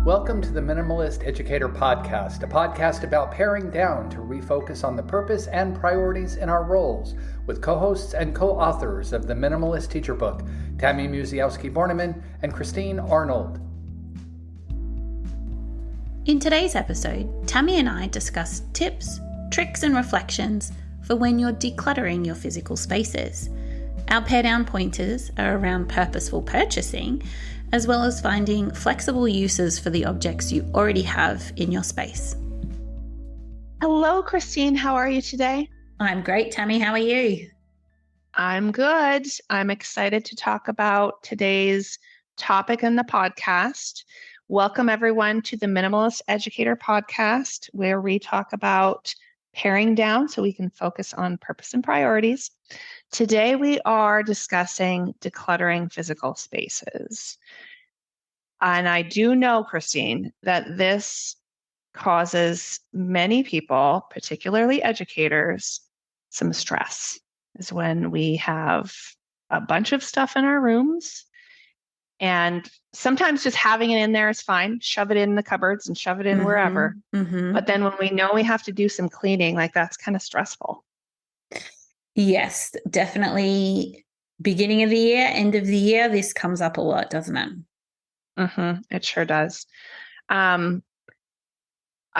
Welcome to the Minimalist Educator Podcast, a podcast about paring down to refocus on the purpose and priorities in our roles, with co-hosts and co-authors of the Minimalist Teacher Book, Tammy Borneman and Christine Arnold. In today's episode, Tammy and I discuss tips, tricks, and reflections for when you're decluttering your physical spaces. Our pare down pointers are around purposeful purchasing, as well as finding flexible uses for the objects you already have in your space. Hello, Christine. How are you today? I'm great, Tammy. How are you? I'm good. I'm excited to talk about today's topic in the podcast. Welcome, everyone, to the Minimalist Educator Podcast, where we talk about paring down so we can focus on purpose and priorities. Today, we are discussing decluttering physical spaces. And I do know, Christine, that this causes many people, particularly educators, some stress, is when we have a bunch of stuff in our rooms. And sometimes just having it in there is fine. Shove it in the cupboards and shove it in wherever. But then when we know we have to do some cleaning, like that's kind of stressful. Yes, definitely. Beginning of the year, end of the year, this comes up a lot, doesn't it? It sure does. I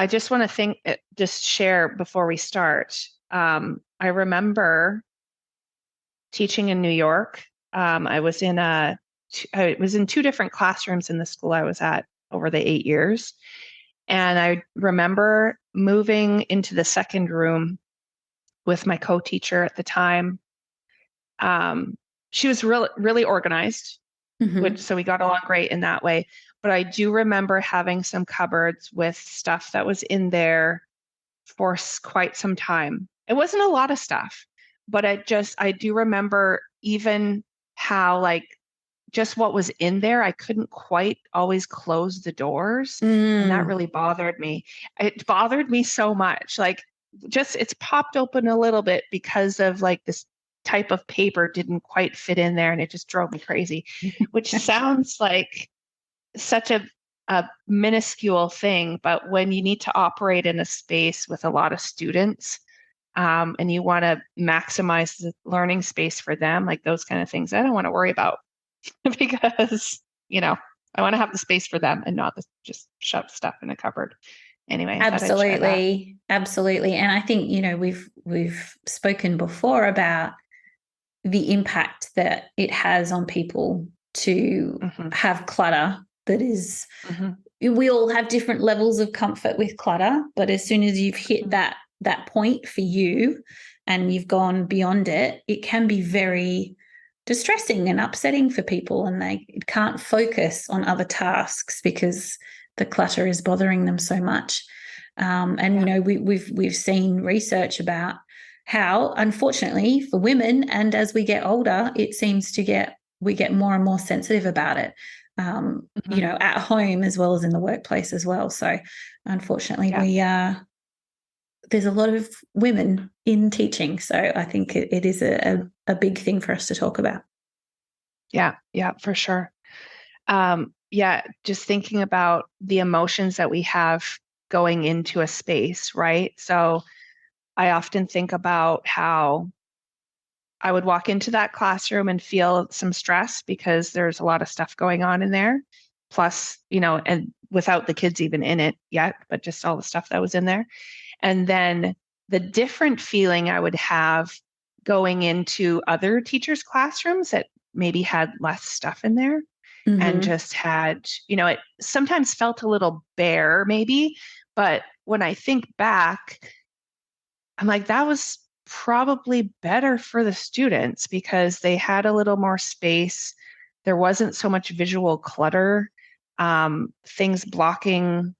just want to just share before we start. I remember teaching in New York. I was in two different classrooms in the school I was at over the 8 years. And I remember moving into the second room with my co-teacher at the time. She was really organized, so we got along great in that way. But I do remember having some cupboards with stuff that was in there for quite some time. It wasn't a lot of stuff, but I do remember even how just what was in there, I couldn't quite always close the doors. And that really bothered me. It bothered me so much. It's popped open a little bit because of this type of paper didn't quite fit in there, and it just drove me crazy, which sounds like such a minuscule thing. But when you need to operate in a space with a lot of students, and you want to maximize the learning space for them, like those kind of things, I don't want to worry about because, I want to have the space for them and not just shove stuff in a cupboard. Anyway, absolutely. And I think, we've spoken before about the impact that it has on people to have clutter that is, we all have different levels of comfort with clutter, but as soon as you've hit that point for you and you've gone beyond it, it can be very distressing and upsetting for people, and they can't focus on other tasks because the clutter is bothering them so much. We've seen research about how, unfortunately, for women, and as we get older, it seems we get more and more sensitive about it. At home as well as in the workplace as well. So, unfortunately, there's a lot of women in teaching. So, I think it is a big thing for us to talk about. Yeah, for sure. Just thinking about the emotions that we have going into a space, right? So I often think about how I would walk into that classroom and feel some stress because there's a lot of stuff going on in there. Plus, and without the kids even in it yet, but just all the stuff that was in there. And then the different feeling I would have going into other teachers' classrooms that maybe had less stuff in there. And just had, it sometimes felt a little bare maybe, but when I think back, I'm like, that was probably better for the students because they had a little more space. There wasn't so much visual clutter, things blocking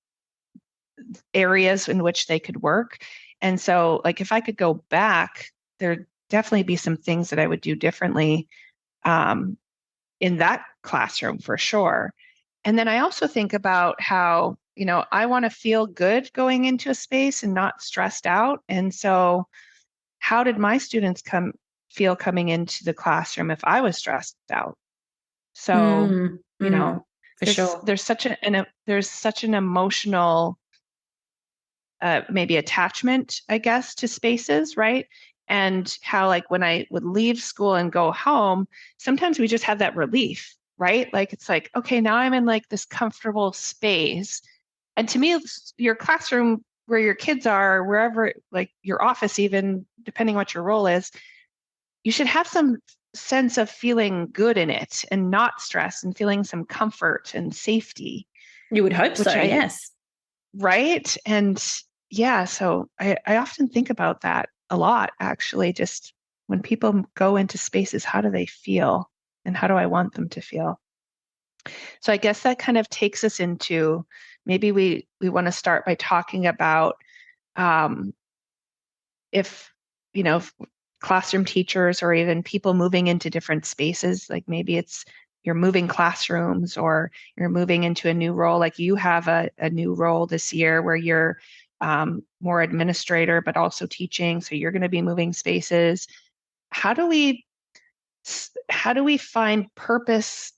areas in which they could work. And so if I could go back, there'd definitely be some things that I would do differently in that classroom for sure. And then I also think about how, I want to feel good going into a space and not stressed out. And so how did my students feel coming into the classroom if I was stressed out? So, For sure. There's such an emotional maybe attachment, I guess, to spaces, right? And how, like, when I would leave school and go home, sometimes we just have that relief, right? Like, it's like, okay, now I'm in like this comfortable space. And to me, your classroom where your kids are, wherever, like your office, even depending what your role is, you should have some sense of feeling good in it and not stress and feeling some comfort and safety. You would hope so, yes. Right. And yeah, so I often think about that a lot, actually, just when people go into spaces, how do they feel and how do I want them to feel? So I guess that kind of takes us into, maybe we want to start by talking about if, if classroom teachers or even people moving into different spaces, like maybe it's you're moving classrooms or you're moving into a new role, like you have a new role this year where you're more administrator, but also teaching. So you're going to be moving spaces. How do we find purpose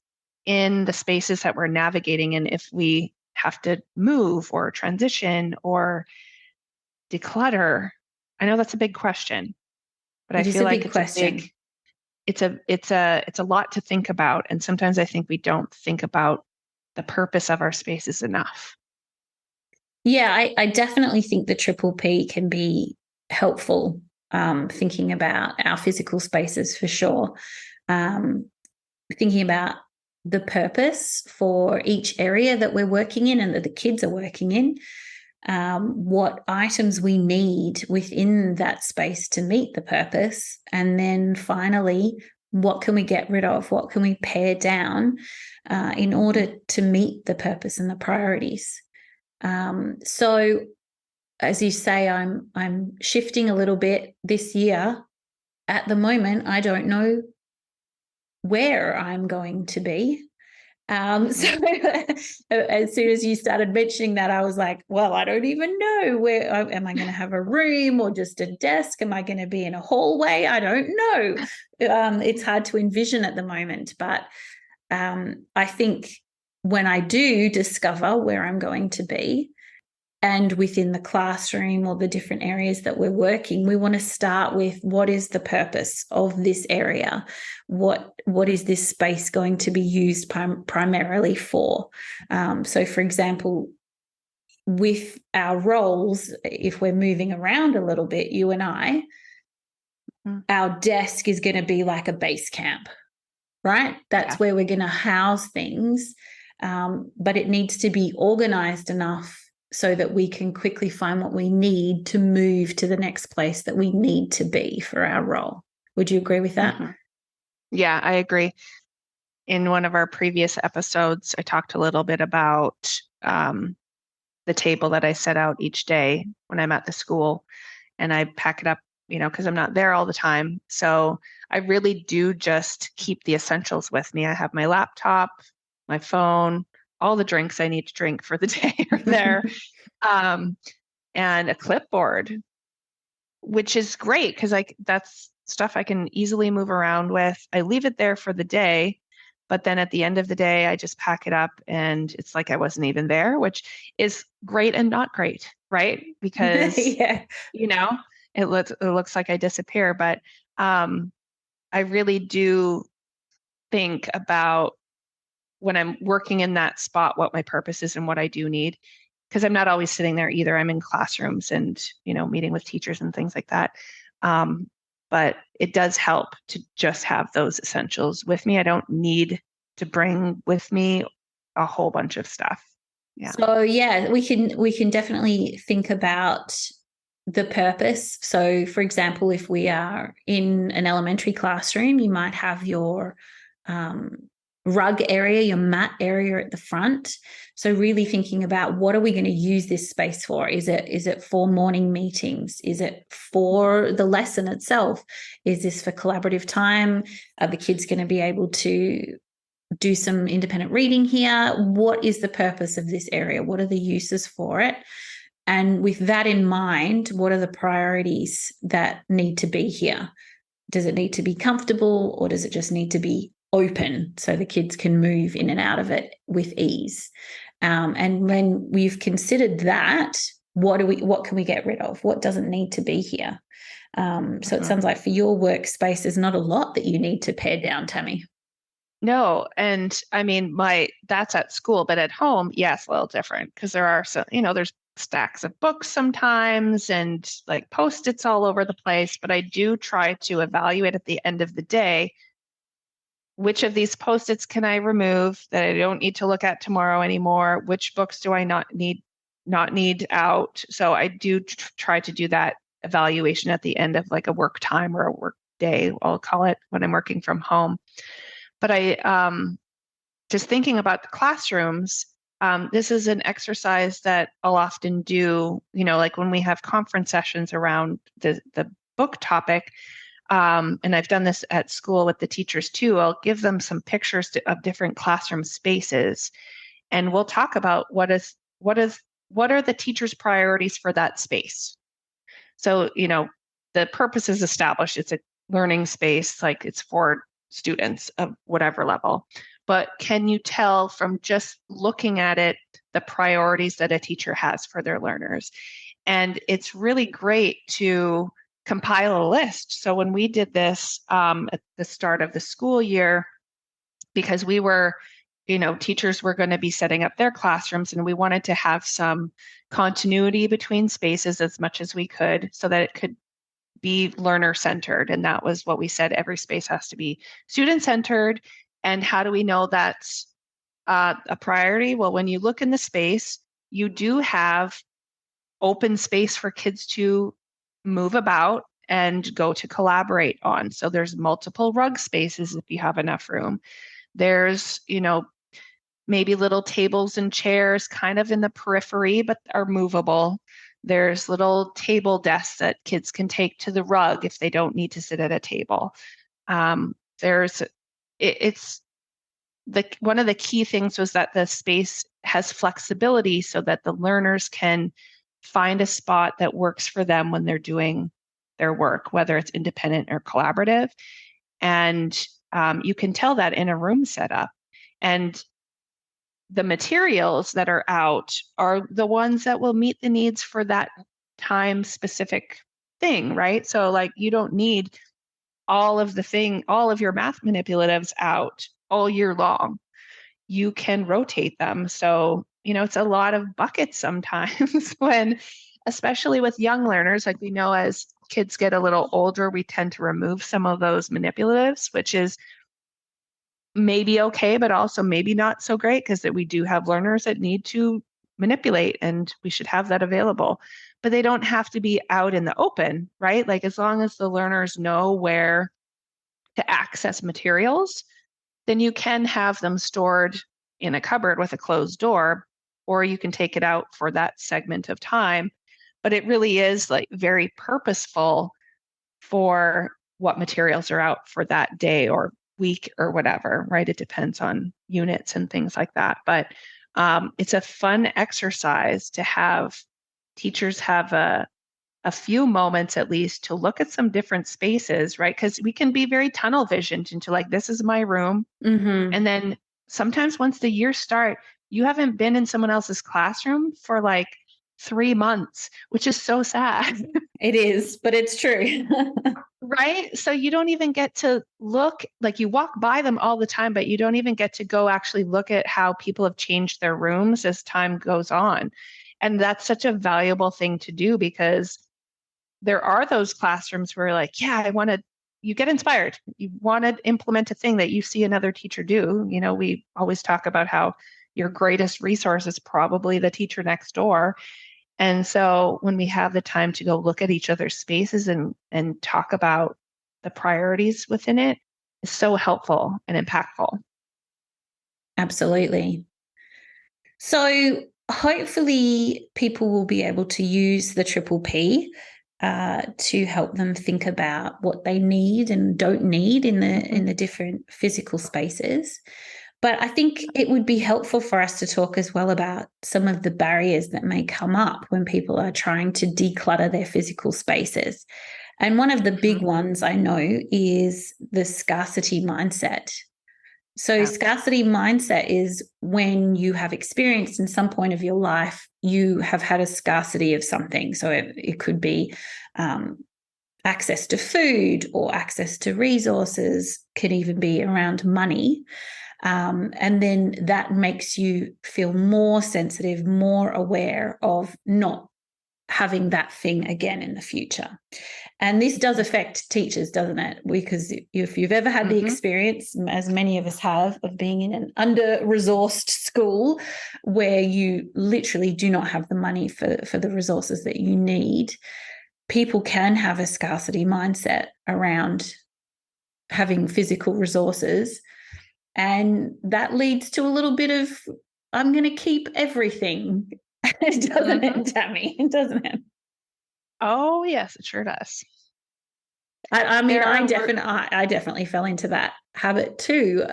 in the spaces that we're navigating in if we have to move or transition or declutter? I know that's a big question, but I feel like it's a lot to think about. And sometimes I think we don't think about the purpose of our spaces enough. Yeah, I definitely think the triple P can be helpful, thinking about our physical spaces for sure. Thinking about the purpose for each area that we're working in and that the kids are working in, what items we need within that space to meet the purpose. And then finally, what can we get rid of? What can we pare down in order to meet the purpose and the priorities? So as you say, I'm shifting a little bit this year. At the moment, I don't know where I'm going to be. So as soon as you started mentioning that, I was like, well, I don't even know where. Am I going to have a room or just a desk? Am I going to be in a hallway? I don't know. It's hard to envision at the moment, but I think when I do discover where I'm going to be, and within the classroom or the different areas that we're working, we want to start with what is the purpose of this area? What is this space going to be used primarily for? So, for example, with our roles, if we're moving around a little bit, you and I, our desk is going to be like a base camp, right? That's where we're going to house things, but it needs to be organized enough so that we can quickly find what we need to move to the next place that we need to be for our role. Would you agree with that? Mm-hmm. Yeah, I agree. In one of our previous episodes, I talked a little bit about the table that I set out each day when I'm at the school, and I pack it up, because I'm not there all the time. So I really do just keep the essentials with me. I have my laptop, my phone, all the drinks I need to drink for the day are there, and a clipboard, which is great because that's stuff I can easily move around with. I leave it there for the day, but then at the end of the day, I just pack it up and it's like I wasn't even there, which is great and not great, right? Because, it looks like I disappear, but I really do think about when I'm working in that spot, what my purpose is and what I do need, because I'm not always sitting there either. I'm in classrooms and, meeting with teachers and things like that. But it does help to just have those essentials with me. I don't need to bring with me a whole bunch of stuff. Yeah. So we can definitely think about the purpose. So for example, if we are in an elementary classroom, you might have your rug area, your mat area at the front. So really thinking about what are we going to use this space for? Is it for morning meetings? Is it for the lesson itself? Is this for collaborative time? Are the kids going to be able to do some independent reading here? What is the purpose of this area? What are the uses for it? And with that in mind, what are the priorities that need to be here? Does it need to be comfortable or does it just need to be open so the kids can move in and out of it with ease. And when we've considered that, what can we get rid of? What doesn't need to be here? So it sounds like for your workspace, there's not a lot that you need to pare down, Tammy. No. And I mean, that's at school, but at home, yes, a little different because there are some, there's stacks of books sometimes and like Post-its all over the place. But I do try to evaluate at the end of the day, which of these Post-its can I remove that I don't need to look at tomorrow anymore? Which books do I not need out? So I do try to do that evaluation at the end of like a work time or a work day, I'll call it, when I'm working from home. But I just thinking about the classrooms, this is an exercise that I'll often do, like when we have conference sessions around the book topic. And I've done this at school with the teachers too. I'll give them some pictures of different classroom spaces, and we'll talk about what are the teachers' priorities for that space. So, the purpose is established. It's a learning space, like it's for students of whatever level. But can you tell from just looking at it, the priorities that a teacher has for their learners? And it's really great to compile a list. So when we did this at the start of the school year, because we were, teachers were going to be setting up their classrooms, and we wanted to have some continuity between spaces as much as we could so that it could be learner centered. And that was what we said, every space has to be student centered. And how do we know that's a priority? Well, when you look in the space, you do have open space for kids to move about and go to collaborate on. So there's multiple rug spaces if you have enough room. There's, maybe little tables and chairs kind of in the periphery, but are movable. There's little table desks that kids can take to the rug if they don't need to sit at a table. One of the key things was that the space has flexibility so that the learners can find a spot that works for them when they're doing their work, whether it's independent or collaborative. And you can tell that in a room setup. And the materials that are out are the ones that will meet the needs for that time specific thing, right? So like you don't need all of your math manipulatives out all year long. You can rotate them. So, it's a lot of buckets sometimes when, especially with young learners, like we know as kids get a little older, we tend to remove some of those manipulatives, which is maybe okay, but also maybe not so great because we do have learners that need to manipulate and we should have that available. But they don't have to be out in the open, right? Like as long as the learners know where to access materials, then you can have them stored in a cupboard with a closed door, or you can take it out for that segment of time. But it really is like very purposeful for what materials are out for that day or week or whatever, right? It depends on units and things like that. But it's a fun exercise to have teachers have a few moments at least to look at some different spaces, right? Because we can be very tunnel visioned into like, this is my room. Mm-hmm. And then sometimes once the years start, you haven't been in someone else's classroom for like 3 months, which is so sad. It is, but it's true. Right? So you don't even get to look, like you walk by them all the time, but you don't even get to go actually look at how people have changed their rooms as time goes on. And that's such a valuable thing to do because there are those classrooms where like, yeah, you get inspired. You want to implement a thing that you see another teacher do. We always talk about how your greatest resource is probably the teacher next door. And so when we have the time to go look at each other's spaces and talk about the priorities within it, is so helpful and impactful. Absolutely. So hopefully people will be able to use the Triple P to help them think about what they need and don't need in the different physical spaces. But I think it would be helpful for us to talk as well about some of the barriers that may come up when people are trying to declutter their physical spaces. And one of the big ones I know is the scarcity mindset. So Yeah. scarcity mindset is when you have experienced in some point of your life, you have had a scarcity of something. So it could be access to food or access to resources, could even be around money. And then that makes you feel more sensitive, more aware of not having that thing again in the future. And this does affect teachers, doesn't it? Because if you've ever had the experience, as many of us have, of being in an under-resourced school where you literally do not have the money for the resources that you need, people can have a scarcity mindset around having physical resources. And that leads to a little bit of, I'm going to keep everything. Doesn't it, Tammy? Doesn't it? Oh, yes, it sure does. I mean, I definitely fell into that habit too.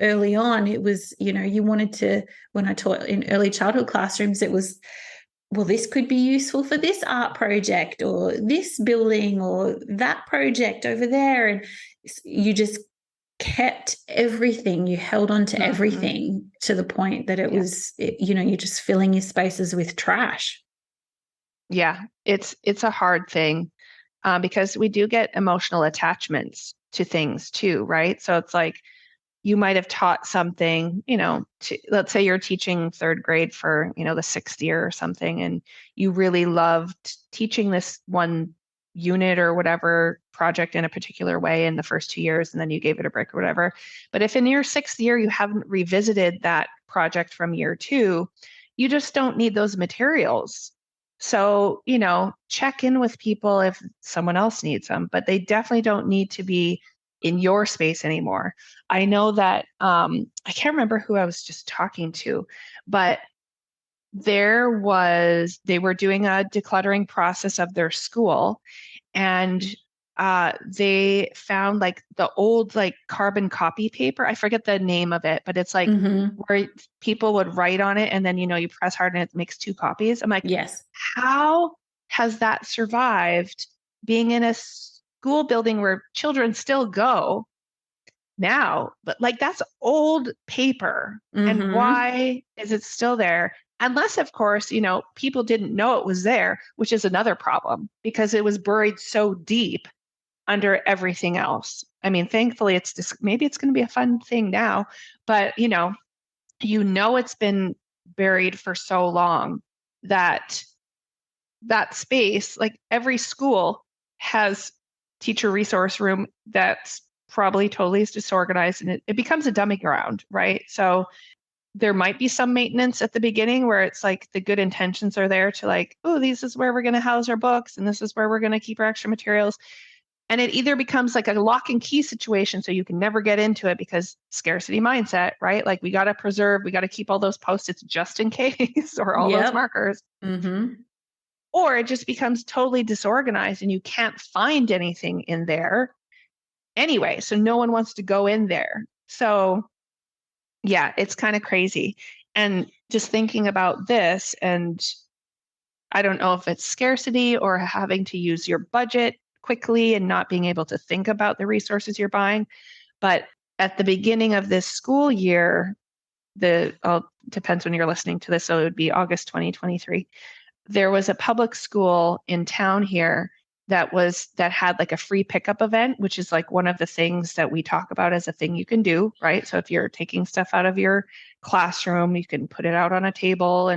Early on, it was, you wanted to, when I taught in early childhood classrooms, it was, well, this could be useful for this art project or this building or that project over there. And you just kept everything, you held on to everything to the point that it was, you're just filling your spaces with trash. Yeah, it's a hard thing because we do get emotional attachments to things too, right? So it's like you might have taught something, let's say you're teaching third grade for, the sixth year or something, and you really loved teaching this one unit or whatever project in a particular way in the first 2 years, and then you gave it a break or whatever. But if in your sixth year you haven't revisited that project from year 2, you just don't need those materials. So, check in with people if someone else needs them, but they definitely don't need to be in your space anymore. I know that I can't remember who I was just talking to, but they were doing a decluttering process of their school, and they found like the old like carbon copy paper. I forget the name of it, but it's like where people would write on it and then, you press hard and it makes 2 copies. I'm like, yes, how has that survived being in a school building where children still go now? But like, that's old paper. And why is it still there? Unless, of course, people didn't know it was there, which is another problem because it was buried so deep under everything else. I mean, thankfully, it's just, maybe it's going to be a fun thing now, but it's been buried for so long that space, like every school has teacher resource room that's probably totally disorganized, and it becomes a dumbing ground, right? So there might be some maintenance at the beginning where it's like the good intentions are there to like, oh, this is where we're going to house our books and this is where we're going to keep our extra materials. And it either becomes like a lock and key situation so you can never get into it because scarcity mindset, right? Like we got to preserve, we got to keep all those Post-its just in case or all those markers. Or it just becomes totally disorganized and you can't find anything in there anyway. So no one wants to go in there. So yeah, it's kind of crazy. And just thinking about this, and I don't know if it's scarcity or having to use your budget quickly and not being able to think about the resources you're buying. But at the beginning of this school year, depends when you're listening to this, so it would be August 2023. There was a public school in town here that had like a free pickup event, which is like one of the things that we talk about as a thing you can do, right? So if you're taking stuff out of your classroom, you can put it out on a table,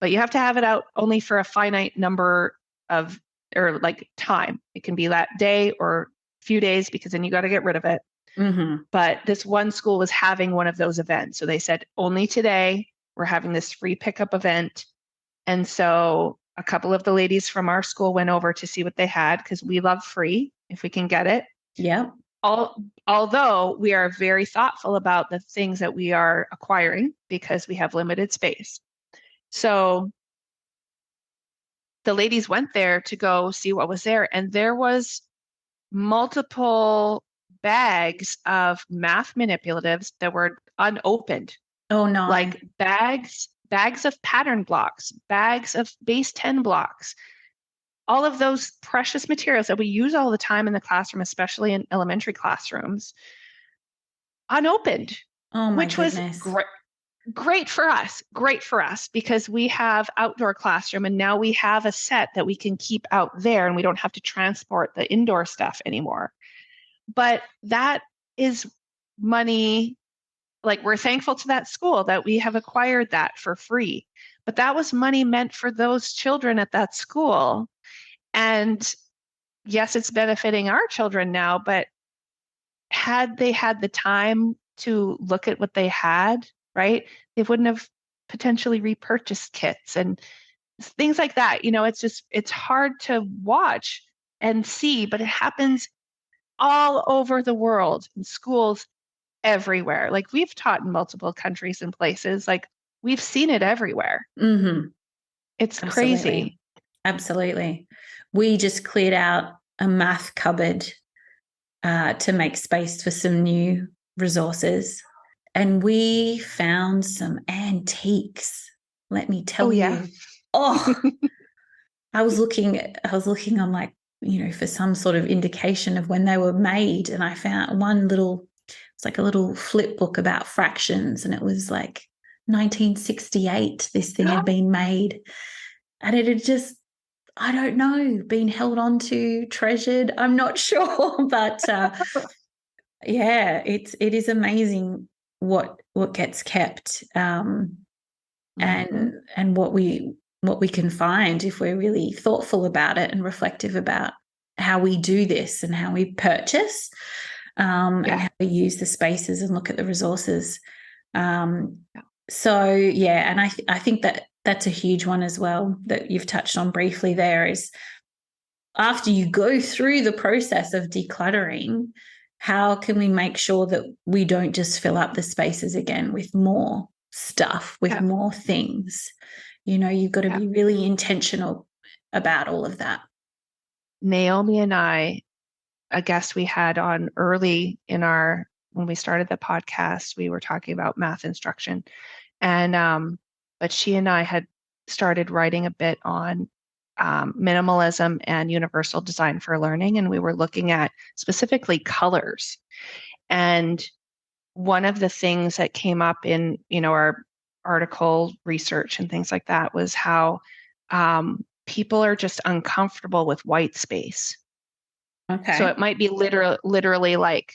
but you have to have it out only for a finite number of, or like time. It can be that day or a few days because then you got to get rid of it. But this one school was having one of those events. So they said, only today we're having this free pickup event. And so a couple of the ladies from our school went over to see what they had because we love free if we can get it. Yeah. Although we are very thoughtful about the things that we are acquiring because we have limited space. So the ladies went there to go see what was there. And there was multiple bags of math manipulatives that were unopened. Oh, no. Like bags of pattern blocks, bags of base 10 blocks, all of those precious materials that we use all the time in the classroom, especially in elementary classrooms, unopened, Oh my which was goodness. great for us because we have outdoor classroom and now we have a set that we can keep out there and we don't have to transport the indoor stuff anymore. But that is money. Like, we're thankful to that school that we have acquired that for free, but that was money meant for those children at that school. And yes, it's benefiting our children now, but had they had the time to look at what they had, right, they wouldn't have potentially repurchased kits and things like that. It's hard to watch and see, but it happens all over the world in schools everywhere. Like, we've taught in multiple countries and places. Like, we've seen it everywhere. Mm-hmm. It's Absolutely. crazy. Absolutely. We just cleared out a math cupboard to make space for some new resources. And we found some antiques, let me tell you. Oh, I was looking on, like, for some sort of indication of when they were made. And I found it's like a little flip book about fractions. And it was like 1968, this thing had been made. And it had just, I don't know, been held on to, treasured. I'm not sure. But yeah, it is amazing what gets kept, and what we can find if we're really thoughtful about it and reflective about how we do this and how we purchase, and how we use the spaces and look at the resources. So yeah, and I think that's a huge one as well that you've touched on briefly there, is after you go through the process of decluttering, how can we make sure that we don't just fill up the spaces again with more stuff, with more things? You've got to be really intentional about all of that. Naomi and I, a guest we had on early when we started the podcast, we were talking about math instruction. And, but she and I had started writing a bit on minimalism and universal design for learning. And we were looking at specifically colors. And one of the things that came up in, our article research and things like that was how people are just uncomfortable with white space. Okay. So it might be literally like,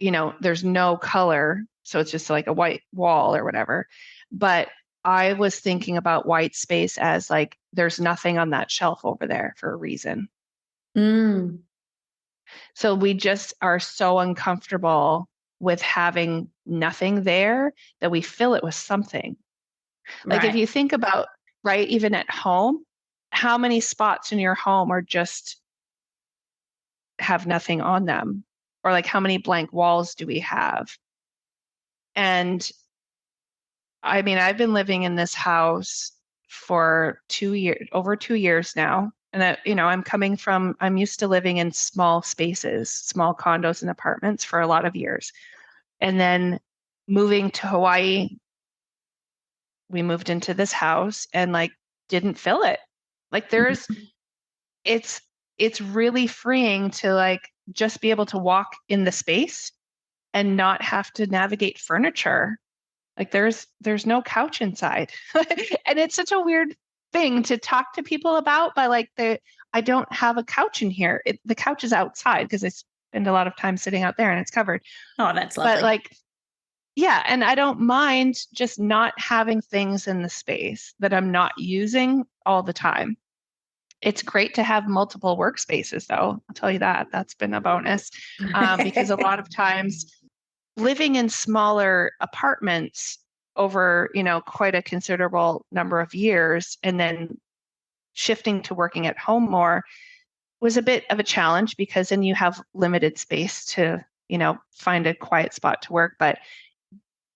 there's no color. So it's just like a white wall or whatever. But I was thinking about white space as like, there's nothing on that shelf over there for a reason. So we just are so uncomfortable with having nothing there that we fill it with something. Like, if you think about, right, even at home, how many spots in your home are just have nothing on them? Or like, how many blank walls do we have? And I mean, I've been living in this house for over 2 years now. And I'm used to living in small spaces, small condos and apartments for a lot of years. And then moving to Hawaii, we moved into this house and like didn't fill it. Like, it's really freeing to like just be able to walk in the space and not have to navigate furniture. Like, there's no couch inside. And it's such a weird thing to talk to people about, but like, I don't have a couch in here. The couch is outside because I spend a lot of time sitting out there and it's covered. Oh, that's lovely. But like, yeah, and I don't mind just not having things in the space that I'm not using all the time. It's great to have multiple workspaces, though. I'll tell you that. That's been a bonus, because a lot of times living in smaller apartments over, quite a considerable number of years, and then shifting to working at home more was a bit of a challenge, because then you have limited space to, find a quiet spot to work. But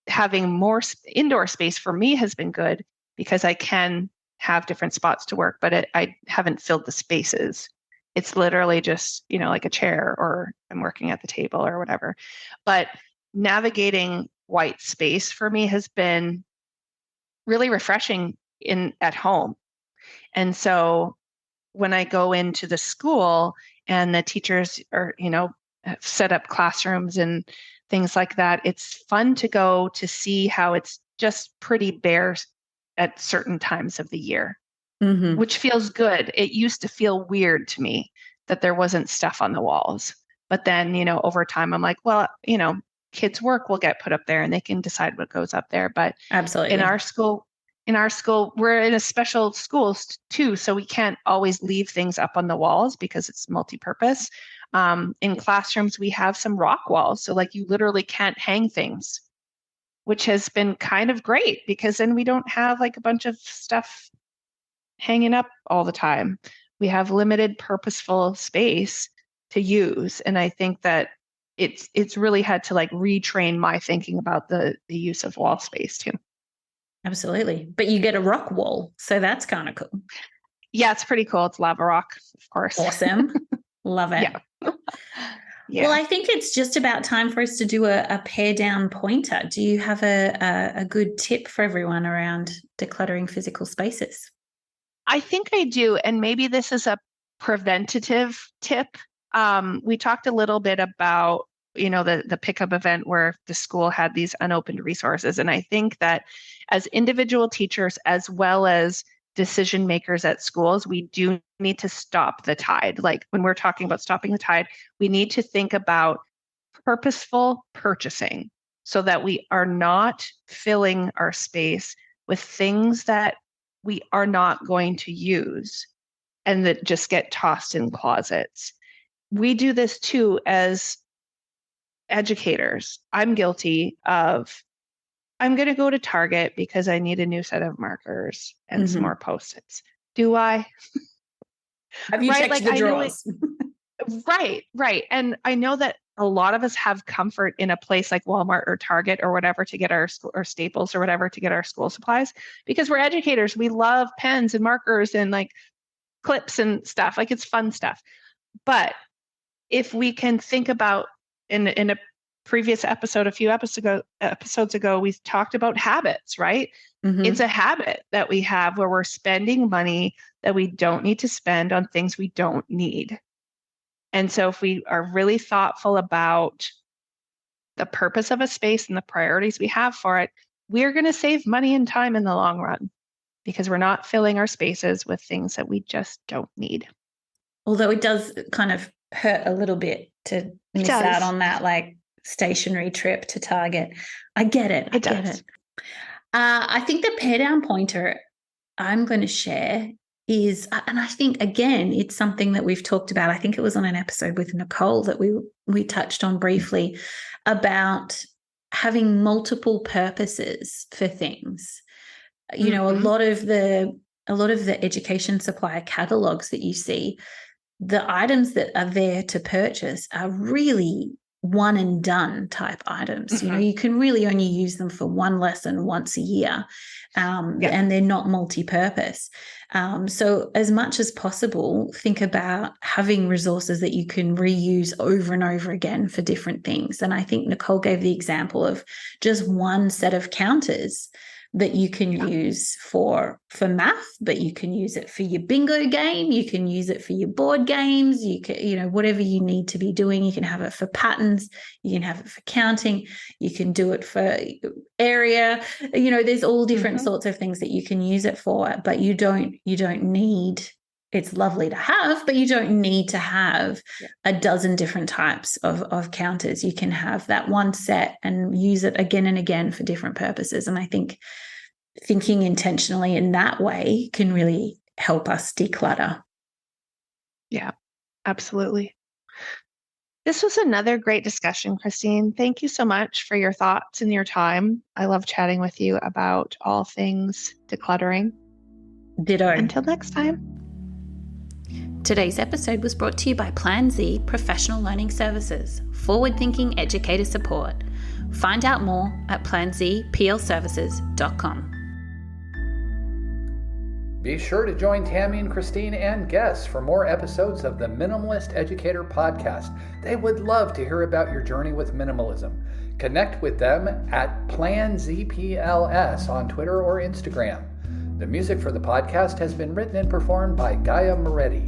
having more indoor space for me has been good, because I can have different spots to work, but I haven't filled the spaces. It's literally just, like a chair, or I'm working at the table or whatever. But navigating white space for me has been really refreshing at home. And so when I go into the school and the teachers are, have set up classrooms and things like that, it's fun to go to see how it's just pretty bare at certain times of the year, which feels good. It used to feel weird to me that there wasn't stuff on the walls. But then, over time, I'm like, well, kids' work will get put up there and they can decide what goes up there. But absolutely, in our school, we're in a special school too, so we can't always leave things up on the walls because it's multi-purpose. In classrooms, we have some rock walls, so like you literally can't hang things, which has been kind of great because then we don't have like a bunch of stuff hanging up all the time. We have limited purposeful space to use, and I think that it's really had to like retrain my thinking about the use of wall space too. Absolutely. But you get a rock wall, so that's kind of cool. Yeah, it's pretty cool. It's lava rock, of course. Awesome. Love it. Yeah. Yeah. Well, I think it's just about time for us to do a pare down pointer. Do you have a good tip for everyone around decluttering physical spaces? I think I do. And maybe this is a preventative tip. We talked a little bit about, the pickup event where the school had these unopened resources. And I think that as individual teachers, as well as decision makers at schools, we do need to stop the tide. Like when we're talking about stopping the tide, we need to think about purposeful purchasing so that we are not filling our space with things that we are not going to use and that just get tossed in closets. We do this too as educators. I'm guilty of, I'm going to go to Target because I need a new set of markers and some more Post-its. Do I? Have you checked the drawers? Right. And I know that a lot of us have comfort in a place like Walmart or Target or whatever to get our school, or Staples or whatever to get our school supplies, because we're educators. We love pens and markers and like clips and stuff. Like it's fun stuff. But if we can think about in a previous episode, a few episodes ago, we talked about habits, right? It's a habit that we have where we're spending money that we don't need to spend on things we don't need. And so if we are really thoughtful about the purpose of a space and the priorities we have for it, we're going to save money and time in the long run because we're not filling our spaces with things that we just don't need. Although it does kind of hurt a little bit to miss out on that like stationary trip to Target. I get it. I get it. I think the pare down pointer I'm going to share is, and I think, again, it's something that we've talked about. I think it was on an episode with Nicole that we touched on briefly about having multiple purposes for things. A lot of the education supplier catalogs that you see, the items that are there to purchase are really one and done type items. You can really only use them for one lesson once a year, and they're not multi-purpose. So as much as possible, think about having resources that you can reuse over and over again for different things. And I think Nicole gave the example of just one set of counters that you can use for math, but you can use it for your bingo game. You can use it for your board games. You can, whatever you need to be doing, you can have it for patterns. You can have it for counting. You can do it for area. There's all different sorts of things that you can use it for, but you don't need, it's lovely to have, but you don't need to have a dozen different types of counters. You can have that one set and use it again and again for different purposes. And I think thinking intentionally in that way can really help us declutter. Yeah, absolutely. This was another great discussion, Christine. Thank you so much for your thoughts and your time. I love chatting with you about all things decluttering. Ditto. Until next time. Today's episode was brought to you by Plan Z Professional Learning Services, forward-thinking educator support. Find out more at planzplservices.com. Be sure to join Tammy and Christine and guests for more episodes of the Minimalist Educator Podcast. They would love to hear about your journey with minimalism. Connect with them at PlanZPLS on Twitter or Instagram. The music for the podcast has been written and performed by Gaia Moretti.